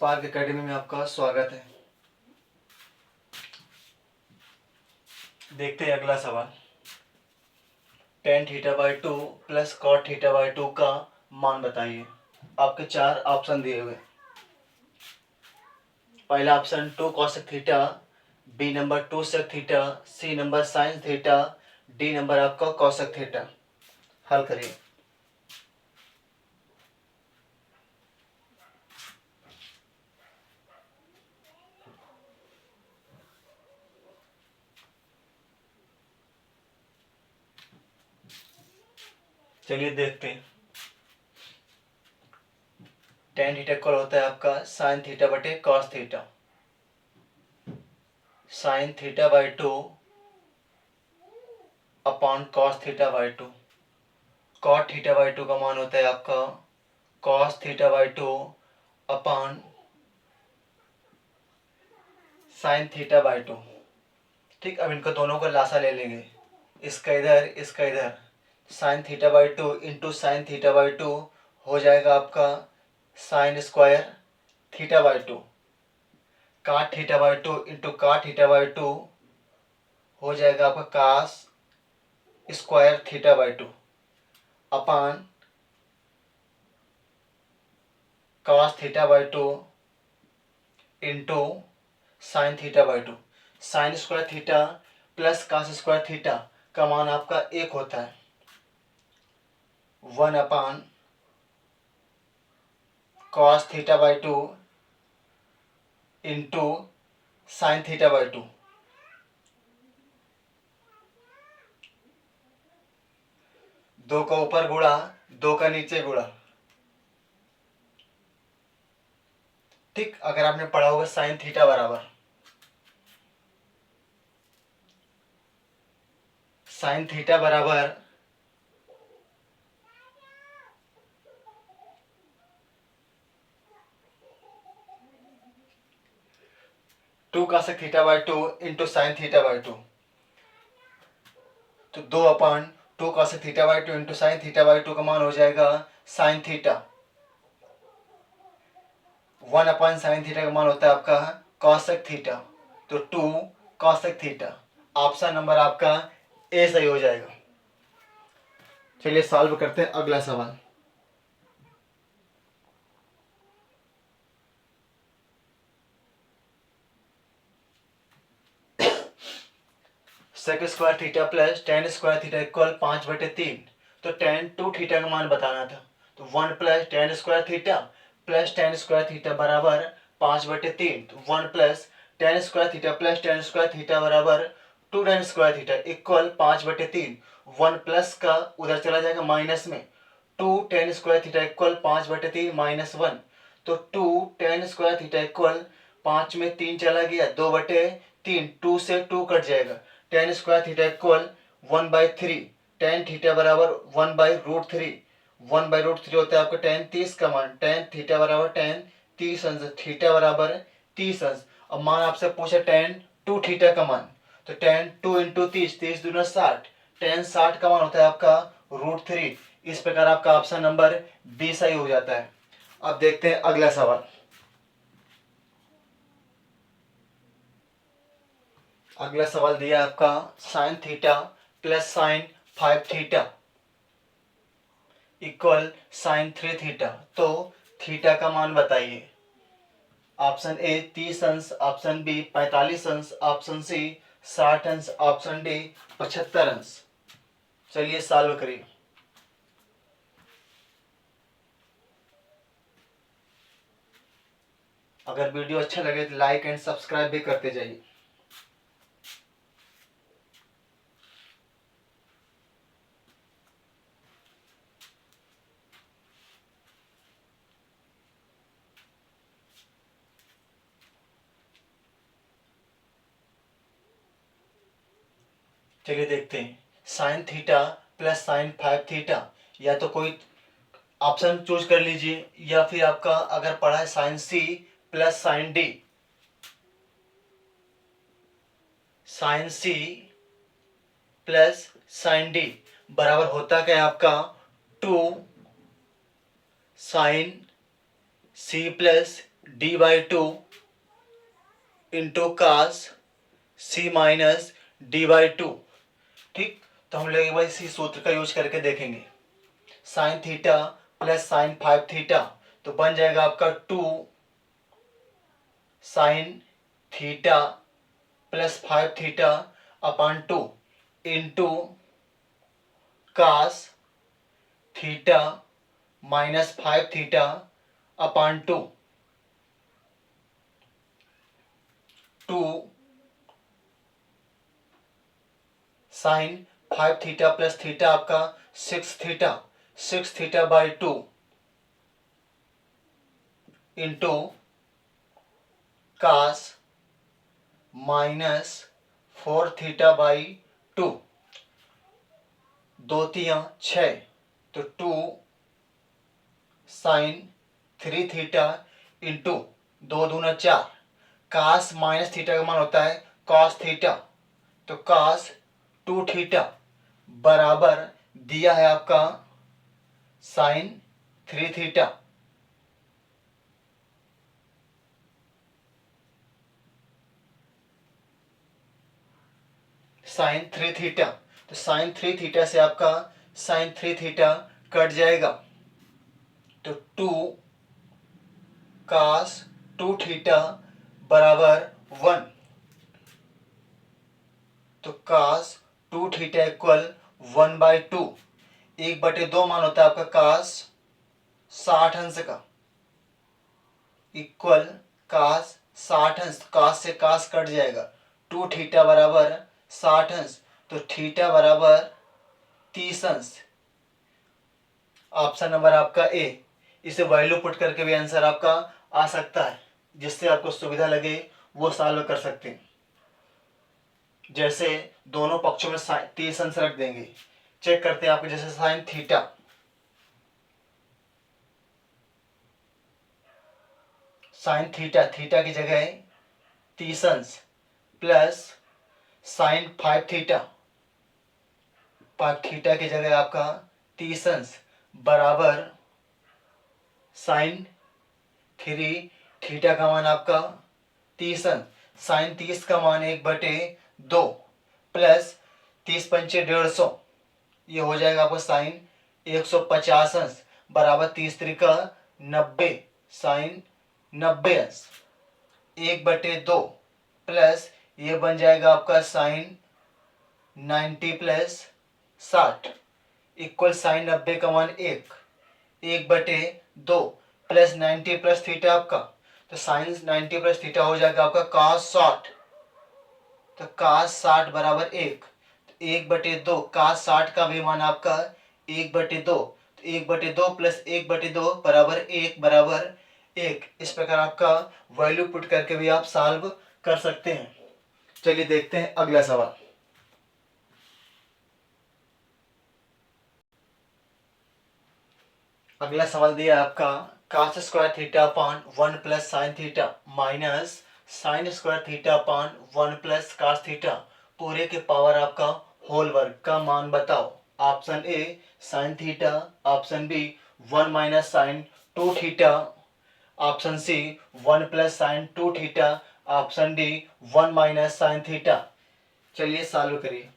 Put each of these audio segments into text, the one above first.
Spark academy में आपका स्वागत है। देखते हैं अगला सवाल। tan theta by 2 plus cot theta by 2 का मान बताइए। आपके चार ऑप्शन दिए हुए। पहला option 2 cosec theta, B number 2 sec theta, C number sin theta, D number आपका cosec थीटा। हल करिए। चलिए देखते हैं। tan थीटा इक्वल होता है आपका sin थीटा बटे cos theta. sin theta by 2 upon cos theta by 2। cot theta by 2 का मान होता है आपका cos theta by 2 upon sin theta by 2। ठीक, अब इनको दोनों का लासा ले लेंगे। इसका इधर, इसका इधर। sin theta by 2 into sine theta by 2 हो जाएगा आपका sign square theta by 2। Cot theta by 2 into cot theta by 2 हो जाएगा आपका cos square theta by 2 upon cos theta by 2 into sine theta by 2। Sine square theta plus cos square theta का मान आपका एक होता है 1 upon cos theta by 2 into sine theta by 2। दो का ऊपर गुणा, दो का नीचे गुणा। ठीक, अगर आपने पढ़ा होगा साइन थीटा बराबर साइन थीटा बराबर two cosec theta by 2 into sine theta by 2। तो 2 upon 2 cosec theta by 2 into sine theta by 2 का मान हो जाएगा sine theta. 1 upon sine theta का मान होता है आपका कॉसेक थीटा। तो 2 कॉसेक थीटा। ऑप्शन नंबर आपका ए सही हो जाएगा। चलिए सॉल्व करते हैं अगला सवाल। Sec square theta plus tan square theta equal 5/3। तो टेन 2 थीटा का मान बताना था। तो 1 plus tan square theta plus tan square theta बराबर 5/3। तो 1 plus tan square theta plus tan square theta बराबर 2 ten square theta equal 5/3। 1 plus का उधर चला जाएगा माइनस में। 2 ten square theta equal 5/3 minus 1। तो 2 टेन स्क्वायर थीटा इक्वल 5 में 3 चला गया 2/3। 2 से 2 कट जाएगा। Ten square theta equal 1/3। Tan theta बराबर 1/√3। 1/√3 होता है आपका टेन 30 का मान। टेन थीटा बराबर टेन 30 अंश। थीटा बराबर 30 अंश। अब मान आपसे पूछा टेन 2 थीटा का मान। तो टेन 2 इंटू 30, 30 दूना 60। टेन 60 का मान होता है आपका √3। इस प्रकार आपका ऑप्शन नंबर बी सही हो जाता है। अब देखते हैं अगला सवाल। अगला सवाल दिया आपका sine theta plus sine 5 theta equal sine 3 theta. तो थीटा का मान बताइए। ऑप्शन ए 30 अंश, ऑप्शन बी 45 अंश, ऑप्शन सी 60 अंश, ऑप्शन डी 75 अंश। चलिए सॉल्व करिए। अगर वीडियो अच्छा लगे तो लाइक एंड सब्सक्राइब भी करते जाइए। चलिए देखते हैं। Sign theta plus sine 5 theta, या तो कोई ऑप्शन चूज कर लीजिए, या फिर आपका अगर पढ़ा है sine C plus sine D. Sine C plus sine D बराबर होता क्या है आपका 2 sine C plus d/2 into cos C minus d/2। ठीक, तो हम लोग एक बार इसी सूत्र का यूज करके देखेंगे। Sine theta plus sine 5 theta, तो बन जाएगा आपका 2 sine theta plus 5 theta upon 2 into cos theta minus 5 theta upon 2 sine 5 theta plus theta आपका 6 theta by 2 into cos minus 4 theta by 2, 2 तिया 6, तो 2 साइन 3 थीटा इंटू 2 दूना 4, कास माइनस थीटा का मान होता है कॉस थीटा, तो कास 2 थीटा बराबर दिया है आपका साइन 3 थीटा। साइन 3 थीटा, तो साइन 3 थीटा से आपका साइन 3 थीटा कट जाएगा, तो 2 कास 2 थीटा बराबर 1, तो कास 2 थीटा इक्वल 1/2। 1/2 मान होता है आपका कास 60 अंश का, इक्वल कास 60 अंश, कास से कास कट जाएगा, 2 थीटा बराबर 60 अंश, तो थीटा बराबर 30 अंश। ऑप्शन नंबर आपका ए। इसे वैल्यू पुट करके भी आंसर आपका आ सकता है, जिससे आपको सुविधा लगे वो सॉल्व कर सकते हैं। जैसे दोनों पक्षों में 30 अंश रख देंगे। चेक करते हैं आपके, जैसे sine theta, sine theta, theta की जगह 30 अंश प्लस साइन 5 थीटा, 5 थीटा की जगह आपका 30 अंश बराबर साइन 3 थीटा का मान आपका 30 अंश, साइन 30 का मान 1/2 प्लस 30 पंचे 150, ये हो जाएगा आपका साइन 150 अंश बराबर 30 त्रिका 90, साइन 90 अंश 1/2 प्लस ये बन जाएगा आपका साइन 90 प्लस 60 इक्वल साइन 90 का मान 1/2 प्लस 90 प्लस थीटा आपका, तो साइन 90 प्लस थीटा हो जाएगा आपका cos 60, तो cos 60 बराबर 1, तो 1/2 cos 60 का भी मान आपका 1/2, तो 1/2 प्लस 1/2 बराबर 1 इस प्रकार आपका वैल्यू पुट करके भी आप सॉल्व कर सकते हैं। चलिए देखते हैं अगला सवाल। अगला सवाल दिया आपका cos square theta upon 1 plus sine theta minus sine square theta upon 1 plus cos theta पूरे के पावर आपका होल वर्ग का मान बताओ। Option A sine theta, option B 1 minus sine 2 theta, option C 1 plus sine 2 theta, option D 1 minus sine theta. चलिए solve करिए।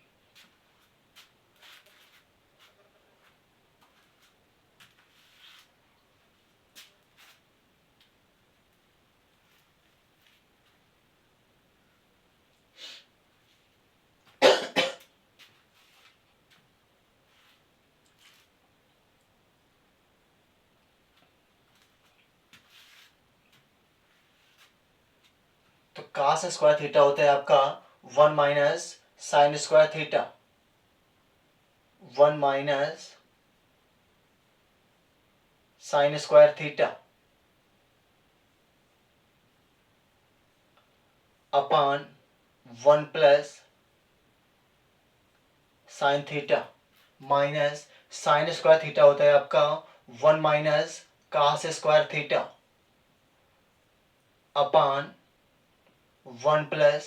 तो cos स्क्वायर थीटा होता है आपका 1 minus sine square theta, 1 minus sine square theta upon 1 plus sine theta minus sine square theta होता है आपका 1 minus cos square theta upon 1 plus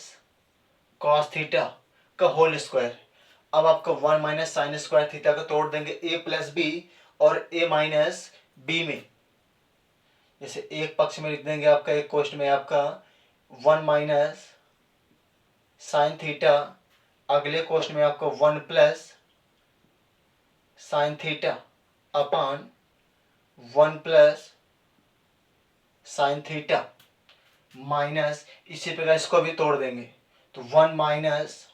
cos theta का होल स्क्वायर। अब आपका 1 माइनस साइन स्क्वायर थीटा को तोड़ देंगे a प्लस बी और a माइनस बी में, जैसे एक पक्ष में लिख देंगे आपका, एक कोष्ठ में आपका 1 माइनस साइन थीटा, अगले कोष्ठ में आपको 1 plus sine theta upon 1 plus sine theta minus, इसी प्रकार इसको भी तोड़ देंगे तो 1 माइनस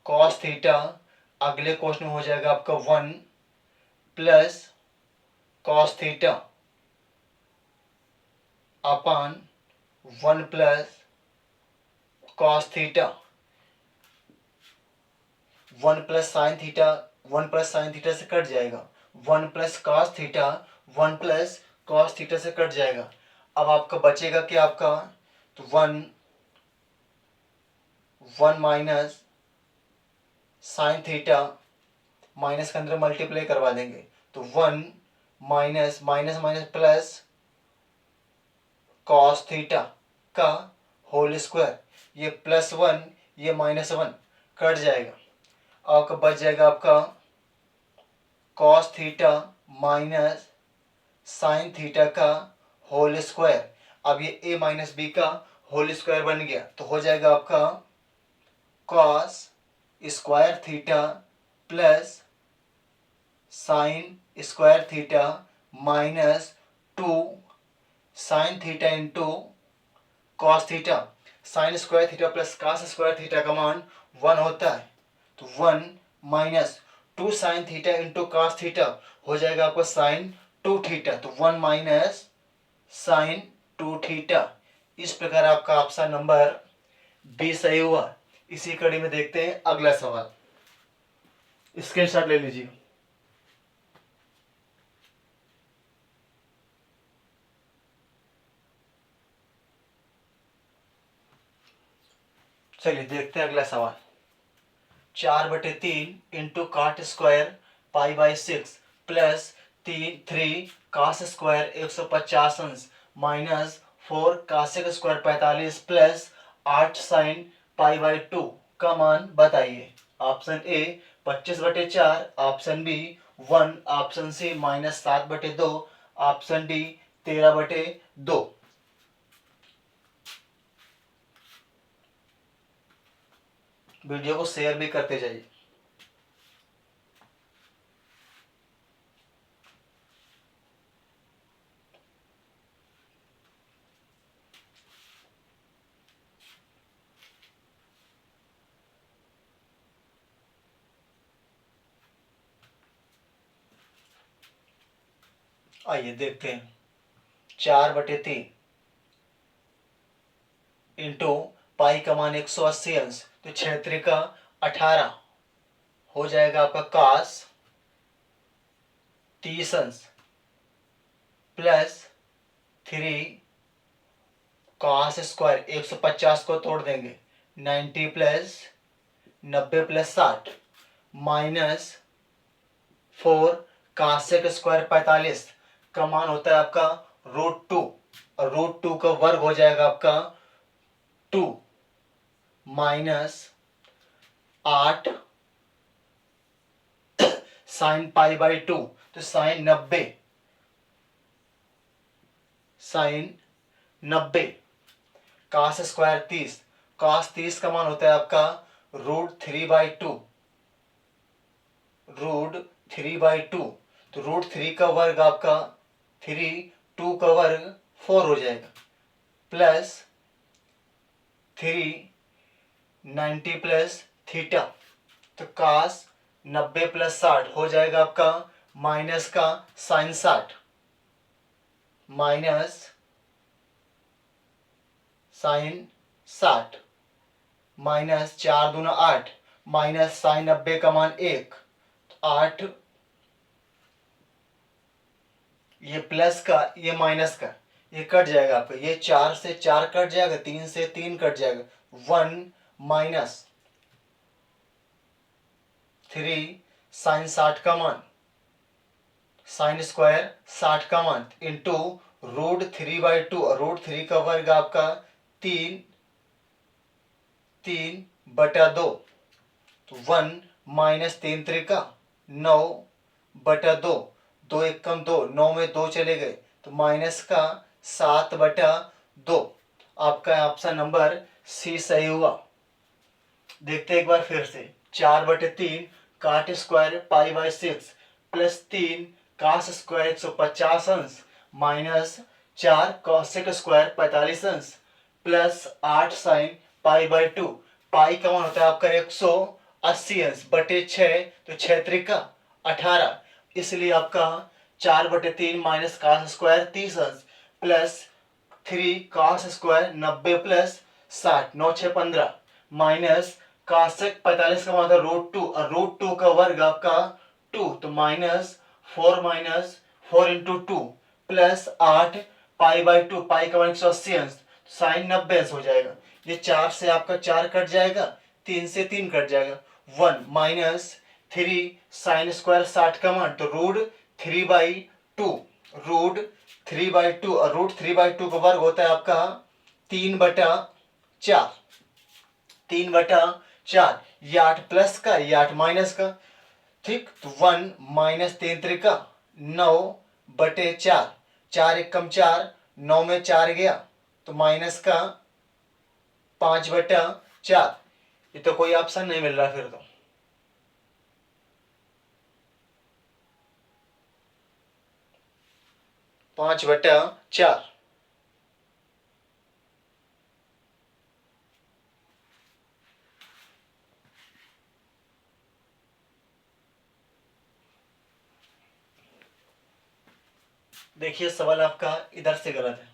कॉस थीटा, अगले कोष्ठ में हो जाएगा आपका 1 plus cos theta upon 1 plus cos theta, 1 plus sine theta 1 plus sine theta से कट जाएगा, 1 plus cos theta 1 plus cos theta से कट जाएगा। अब आपका बचेगा क्या आपका, तो 1 माइनस साइन थीटा, माइनस के अंदर मल्टीप्लाई करवा देंगे तो 1 minus minus minus plus cos theta का होल स्क्वायर, ये +1 ये -1 कट जाएगा, आपका बच जाएगा आपका cos theta minus sine theta का होल स्क्वायर। अब ये a माइनस बी का होल स्क्वायर बन गया तो हो जाएगा आपका cos square theta plus sign square theta minus 2 sine theta into cos theta. Sign square theta plus cos square theta का मान 1 होता है तो 1 minus 2 sine theta into cos theta हो जाएगा आपका साइन 2 थीटा, तो 1 माइनस साइन 2 थीटा। इस प्रकार आपका ऑप्शन नंबर बी सही हुआ। इसी कड़ी में देखते हैं अगला सवाल, स्क्रीनशॉट ले लीजिए। चलिए देखते हैं अगला सवाल। 4/3 इंटू काट स्क्वायर π/6 प्लस 3 कास स्क्वायर 150 अंश minus 4 cosec square 45 plus 8 sine π/2 का मान बताइए। Option A 25/4, option B 1, option C -7/2, option D 13/2। Video को शेयर भी करते जाइए। आइए देखते हैं। 4/3 इंटू पाई का मान 180 अंश तो 6 का 18 हो जाएगा आपका कास 30 अंश प्लस 3 कास स्क्वायर 150 को तोड़ देंगे 90 plus 90 plus 60 minus 4 cosec square 45 का मान होता है आपका √2 और √2 का वर्ग हो जाएगा आपका 2 माइनस 8 साइन π/2 तो साइन 90 कास स्क्वायर 30, कास 30 का मान होता है आपका √3/2 तो √3 का वर्ग आपका 3, 2 का वर्ग 4 हो जाएगा प्लस 3 90 प्लस थीटा तो कास 90 प्लस 60 हो जाएगा आपका माइनस का साइन 60 माइनस साइन 60 माइनस 4 दूना 8 माइनस साइन 90 का मान 1 8, ये प्लस का ये माइनस का ये कट जाएगा आपका, ये 4 से 4 कट जाएगा, 3 से 3 कट जाएगा 1 माइनस 3 साइन 60 का मान साइन स्क्वायर 60 का मान इंटू √3/2 और √3 का वर्ग आपका 3/2 तो 1 माइनस 3 3 का 9/2, 2 1 कम 2, 9 में 2 चले गए तो माइनस का 7/2। आपका ऑप्शन नंबर सी सही हुआ। देखते एक बार फिर से। 4/3 काट स्क्वायर पाई/6 प्लस 3 कास स्क्वायर 150 अंश माइनस 4 कॉसेक स्क्वायर 45 अंश प्लस 8 साइन पाई/2। पाई का मान होता है आपका 180 अंश बटे 6, तो 6 त्रिका 18, इसलिए आपका 4/3 माइनस कास स्क्वायर 30 अंश plus 3 cos square 90 plus 60, 9 6 15 minus cosec 45 का मतलब √2 और √2 का वर्ग आपका 2, तो -4 इंटू 2 प्लस 8 पाई/2, पाई का मान 180 अंश, साइन 90 अंश हो जाएगा। ये 4 से आपका 4 कट जाएगा, 3 से 3 कट जाएगा, 1 माइनस 3 साइन स्क्वायर 60 का मान, तो √3/2 √3/2 और √3/2 का वर्ग होता है आपका 3/4, 3/4। ये 8 प्लस का, ये 8 माइनस का, ठीक। तो 1 माइनस 3 त्रिका 9/4, 4 एकम 4, 9 में 4 गया, तो माइनस का 5/4। ये तो कोई ऑप्शन नहीं मिल रहा फिर तो। पांच बटा चार। देखिए सवाल आपका इधर से गलत है।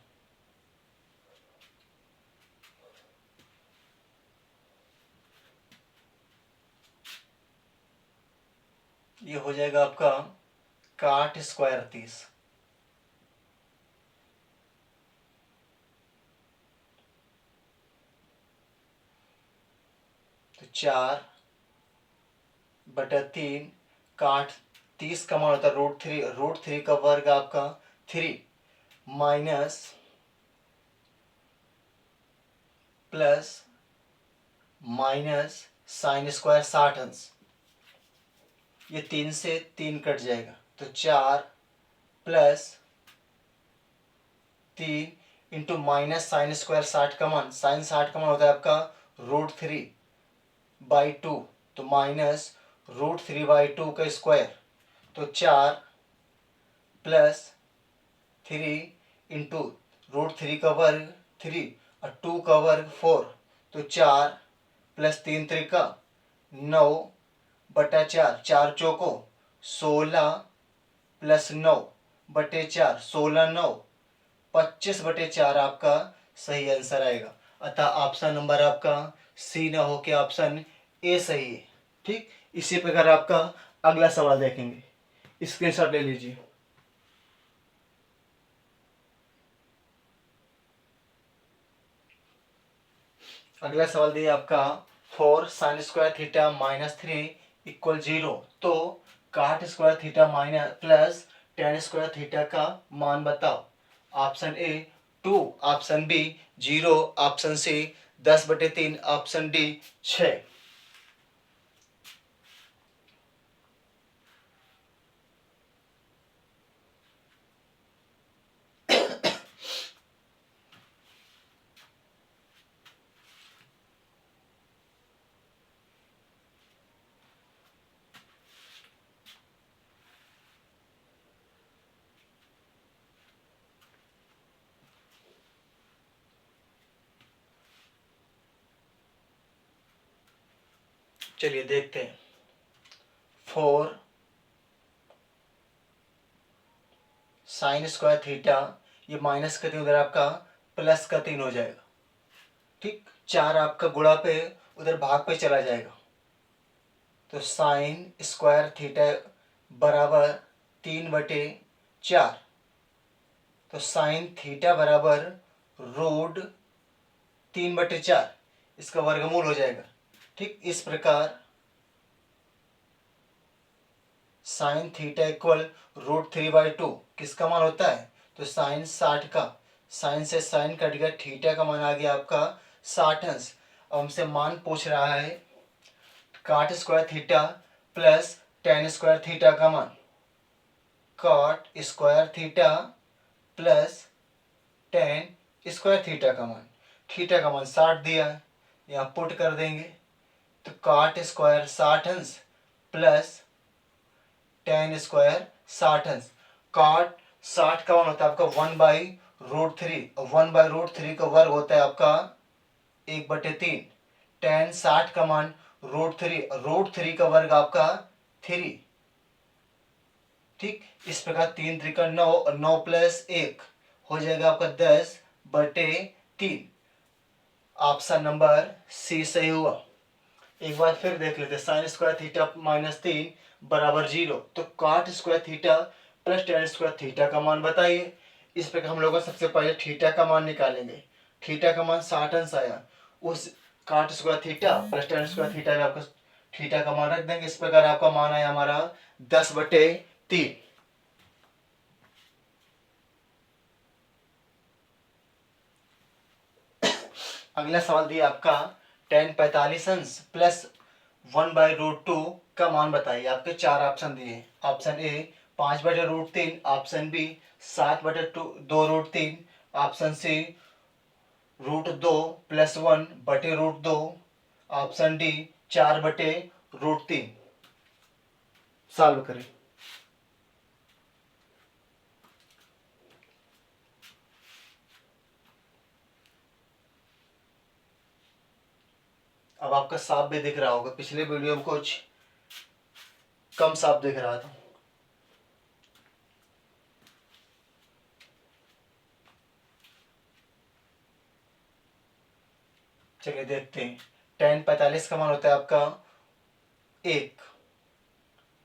ये हो जाएगा आपका काट स्क्वायर 30, तो 4/3 काट 30 का मान होता है √3, √3 का वर्ग आपका 3 minus plus minus sine square 60 अंश, ये 3 से 3 कट जाएगा, तो 4 plus 3 into minus sine square 60 का मान, साइन 60 का मान होता है आपका √3/2, तो माइनस √3/2 का स्क्वायर, तो 4 प्लस 3 इंटू √3 का वर्ग 3 और 2 का वर्ग 4, तो 4 प्लस 3 त्रिका 9/4, 4 चौको 16 प्लस 9/4, 16 9 25/4 आपका सही आंसर आएगा। अतः ऑप्शन नंबर आपका सी ना हो के ऑप्शन ए सही है। ठीक, इसी प्रकार आपका अगला सवाल देखेंगे, स्क्रीनशॉट ले लीजिए। अगला सवाल दिया आपका 4 साइन स्क्वायर थीटा -3 इक्वल 0, तो cot square theta minus plus tan square theta का मान बताओ। Option A 2, option B 0, option C 10/3, option D 6। चलिए देखते हैं। 4 साइन स्क्वायर थीटा, ये माइनस का 3 उधर आपका प्लस का 3 हो जाएगा। ठीक, 4 आपका गुणा पे उधर भाग पे चला जाएगा, तो साइन स्क्वायर थीटा बराबर 3/4, तो साइन थीटा बराबर √3/4, इसका वर्गमूल हो जाएगा। ठीक, इस प्रकार साइन थीटा इक्वल √3/2 किसका मान होता है, तो साइन 60 का, साइन से साइन कट गया, थीटा का मान आ गया आपका 60 अंश। अब हमसे मान पूछ रहा है काट square theta plus tan square theta का मान। काट square theta plus tan square theta का मान। थीटा का मान 60 दिया है, यहाँ पुट कर देंगे तो काट स्क्वायर 60 अंश प्लस टेन स्क्वायर 60 अंश। काट 60 का मान होता है आपका 1/√3, 1/√3 का वर्ग होता है आपका 1/3। टेन 60 का मान √3 का वर्ग आपका 3। ठीक, इस प्रकार 3 त्रिका 9 और 9 प्लस 1 हो जाएगा आपका 10/3। ऑप्शन नंबर सी सही हुआ। एक बार फिर देख लेते, साइन स्क्वायर थीटा माइनस 3 बराबर 0, तो cot square theta plus tan square theta का मान बताइए। इस प्रकार हम लोग सबसे पहले थीटा का मान निकालेंगे। थीटा का मान 60 अंश आया, उस काट square theta plus tan square theta में आपका थीटा का मान रख देंगे। इस प्रकार आपका मान आया हमारा 10/3। अगला सवाल दिया आपका टेन 45 अंश प्लस 1/√2 का मान बताइए। आपके चार ऑप्शन दिए, option A 5/√3, option B 7/2√3, option C √2 plus 1/√2, option D 4/√3। Solve करें। अब आपका साफ भी दिख रहा होगा, पिछले वीडियो में कुछ कम साफ दिख रहा था। चलिए देखते हैं। टेन 45 का मान होता है आपका 1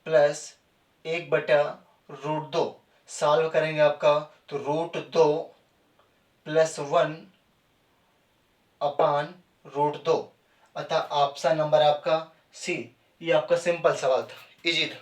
प्लस 1/√2। सॉल्व करेंगे आपका तो √2 प्लस 1/√2, अतः ऑप्शन नंबर आपका सी। ये आपका सिंपल सवाल था, इजी था।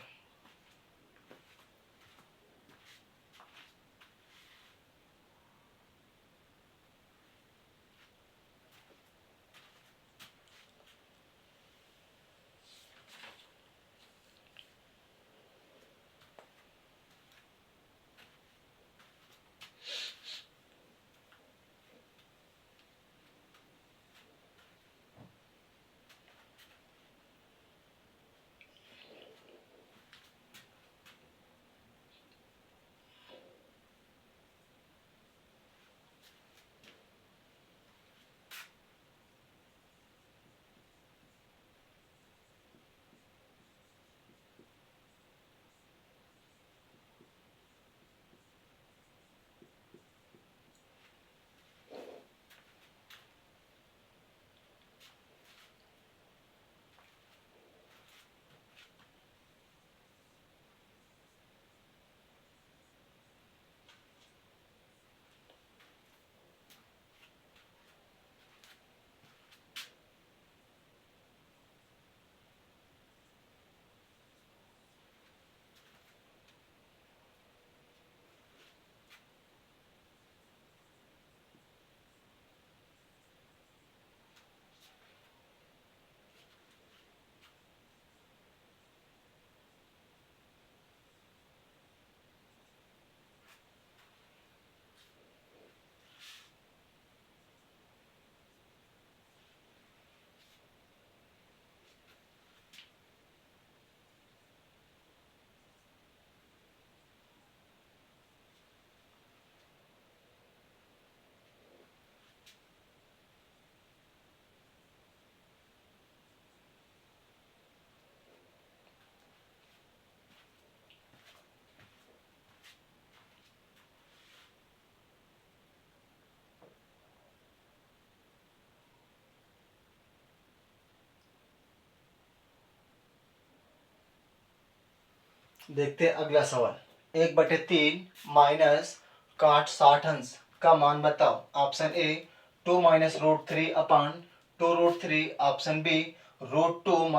देखते हैं अगला सवाल। 1/3 माइनस काट 60 अंश का मान बताओ। Option A 2 - √3/2√3, option B √2 -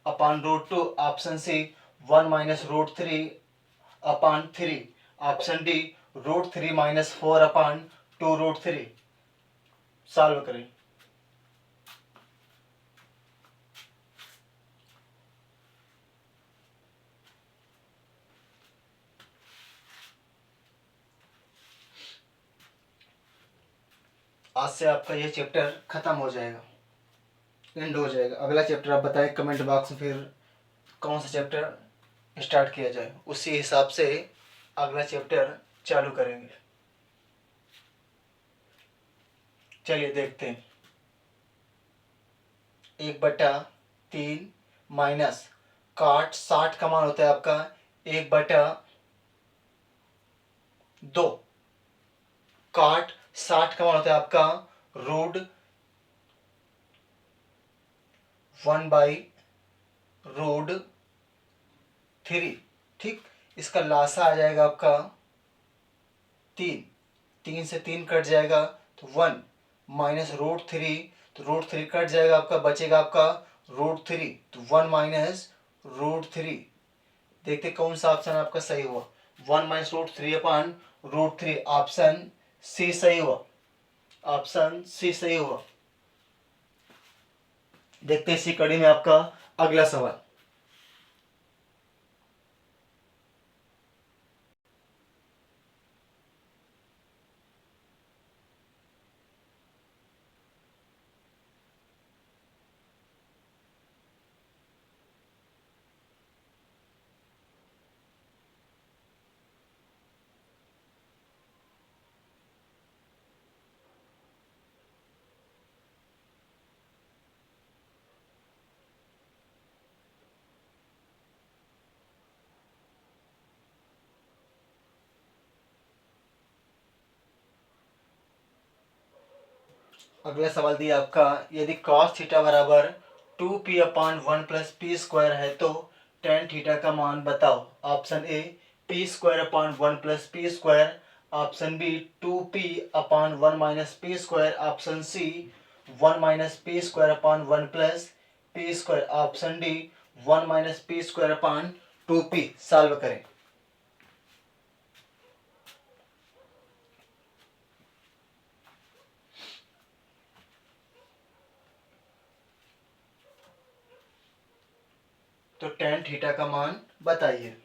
1/√2, option C 1 - √3/3, option D √3 - 4/2√3। Solve करें। आज से आपका ये चैप्टर ख़त्म हो जाएगा, एंड हो जाएगा। अगला चैप्टर आप बताएं कमेंट बॉक्स में, फिर कौन सा चैप्टर स्टार्ट किया जाए, उसी हिसाब से अगला चैप्टर चालू करेंगे। चलिए देखते हैं। 1/3 माइनस काट 60 का मान होता है आपका 1/2, काट 60 का मान होता है आपका √1/√3। ठीक, इसका लासा आ जाएगा आपका 3, 3 से 3 कट जाएगा तो 1 माइनस √3, तो √3 कट जाएगा आपका, बचेगा आपका √3, तो 1 माइनस √3। देखते कौन सा ऑप्शन आपका सही हुआ। 1 माइनस √3/√3, ऑप्शन सी सही हुआ, ऑप्शन सी सही हुआ। देखते इसी कड़ी में आपका अगला सवाल। अगला सवाल दिया आपका, यदि cos थीटा बराबर 2p/1 प्लस पी स्क्वायर है तो tan थीटा का मान बताओ। Option A p² plus P square, option B 2p/1 minus P square, option C 1 minus p² plus P square, option D 1 minus p²/2p। Solve करें। तो tan theta का मान बताइए।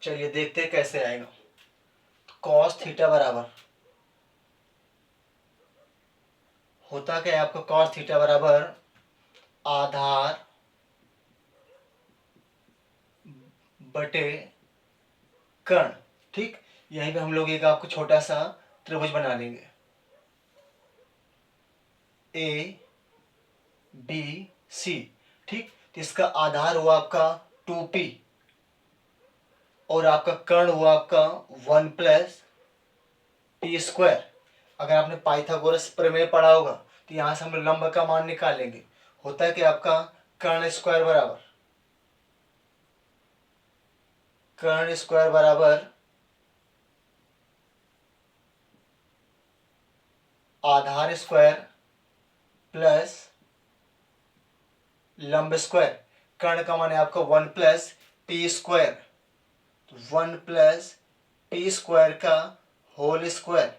चलिए देखते हैं कैसे आएगा। cos थीटा बराबर होता क्या है आपका, cos थीटा बराबर आधार बटे कर्ण। ठीक, यहीं पे हम लोग एक आपको छोटा सा त्रिभुज बना लेंगे, ए बी सी। ठीक, तो इसका आधार हुआ आपका 2p और आपका कर्ण हुआ आपका 1 प्लस पी स्क्वायर। अगर आपने पाइथागोरस प्रमेय पढ़ा होगा तो यहाँ से हम लंब का मान निकालेंगे। होता है कि आपका कर्ण स्क्वायर बराबर आधार स्क्वायर प्लस लंब स्क्वायर। कर्ण का मान है आपका 1 plus P square, 1 plus P square का होल स्क्वायर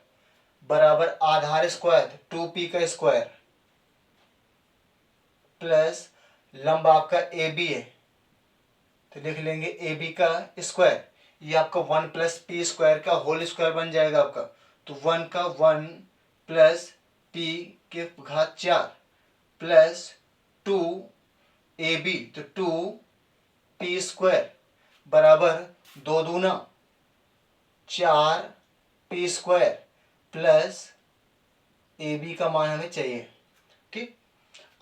बराबर आधार स्क्वायर 2p का स्क्वायर प्लस लंब आपका ए बी है तो लिख लेंगे ए बी का स्क्वायर। ये आपका 1 प्लस पी स्क्वायर का होल स्क्वायर बन जाएगा आपका, तो 1 का 1 प्लस पी के घात 4 प्लस 2 ए बी, तो 2 पी स्क्वायर बराबर 2 दूना 4 P square plus A B का मान हमें चाहिए। ठीक,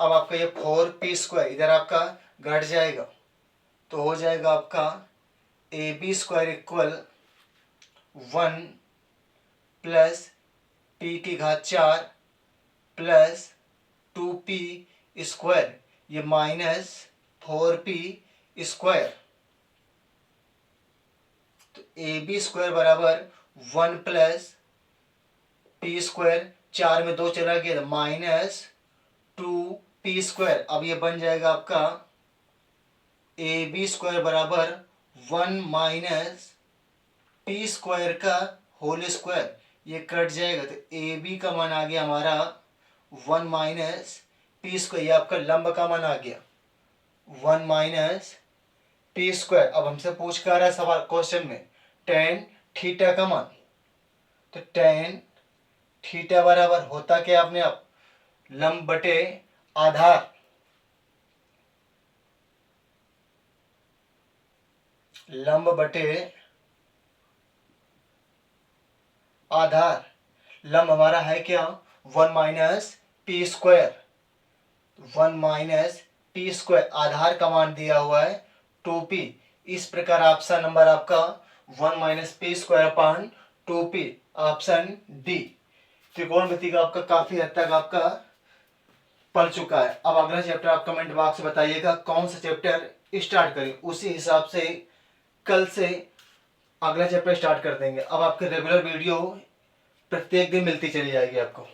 अब आपका ये 4p² इधर आपका घट जाएगा तो हो जाएगा आपका ab² इक्वल 1 प्लस p की घात 4 प्लस 2p², ये माइनस 4p²। तो ab² बराबर 1 प्लस p², 4 में 2 चला गया माइनस 2p²। अब ये बन जाएगा आपका ab² बराबर 1 माइनस p² का होल स्क्वायर, ये कट जाएगा तो ab का मान आ गया हमारा 1 माइनस p², ये आपका लंब का मान आ गया 1 माइनस पी स्क्वायर। अब हमसे पूछ कर आ रहा है सवाल क्वेश्चन में टेन थीटा का मान, तो टेन थीटा बराबर होता क्या अपने आप, लंब बटे आधार, लंब बटे आधार। लंब हमारा है क्या, 1 minus P square, 1 minus P square. आधार का मान दिया हुआ है 2p। इस प्रकार ऑप्शन नंबर आपका 1 minus P square upon 2p, option D. त्रिकोणमिति का आपका काफी हद तक आपका पढ़ चुका है। अब अगला चैप्टर आप कमेंट बॉक्स में बताइएगा कौन सा चैप्टर स्टार्ट करें, उसी हिसाब से कल से अगला चैप्टर स्टार्ट कर देंगे। अब आपके रेगुलर वीडियो प्रत्येक दिन मिलती चली जाएगी आपको।